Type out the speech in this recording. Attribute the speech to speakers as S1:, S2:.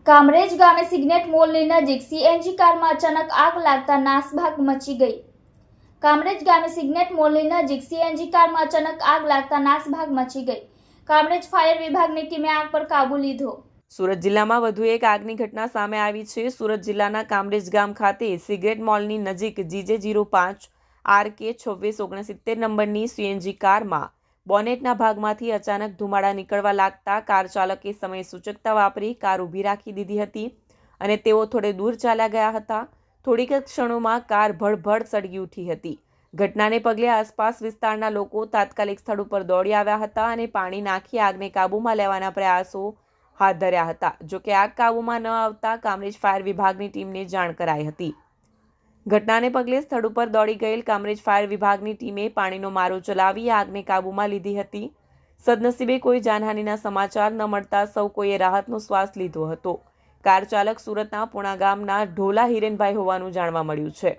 S1: કામરેજ ગામે સિગ્નેટ મોલની નજીક સીએનજી કારમાં અચાનક આગ લાગતા નાસભાગ મચી ગઈ। કામરેજ ગામે સિગ્નેટ મોલની નજીક સીએનજી કારમાં અચાનક આગ લાગતા નાસભાગ મચી ગઈ। કામરેજ ફાયર વિભાગની ટીમે આગ પર કાબૂ લીધો।
S2: સુરત જિલ્લામાં વધુ એક આગની ઘટના સામે આવી છે। સુરત જિલ્લાના કામરેજ ગામ ખાતે સિગરેટ મોલની નજીક GJ05 RK 2669 નંબરની સીએનજી કારમાં બોનેટના ભાગમાંથી અચાનક ધુમાડા નીકળવા લાગતા કાર ચાલકે સમય સૂચકતા વાપરી કાર ઊભી રાખી દીધી હતી અને તેઓ થોડે દૂર ચાલ્યા ગયા હતા। થોડીક ક્ષણોમાં કાર ભડભડ સળગી ઉઠી હતી। ઘટનાને પગલે આસપાસ વિસ્તારના લોકો તાત્કાલિક સ્થળ ઉપર દોડી આવ્યા હતા અને પાણી નાખી આગને કાબૂમાં લેવાના પ્રયાસો હાથ ધર્યા હતા। જો કે આગ કાબૂમાં ન આવતા કામરેજ ફાયર વિભાગની ટીમને જાણ કરાઈ હતી। ઘટનાને પગલે સ્થળ ઉપર દોડી ગયેલ કામરેજ ફાયર વિભાગની ટીમે પાણીનો મારો ચલાવી આગને કાબૂમાં લીધી હતી। સદનસીબે કોઈ જાનહાનિના સમાચાર ન મળતા સૌ કોઈએ રાહતનો શ્વાસ લીધો હતો। કાર ચાલક સુરતના પૂણા ગામના ઢોલા હિરેનભાઈ હોવાનું જાણવા મળ્યું છે।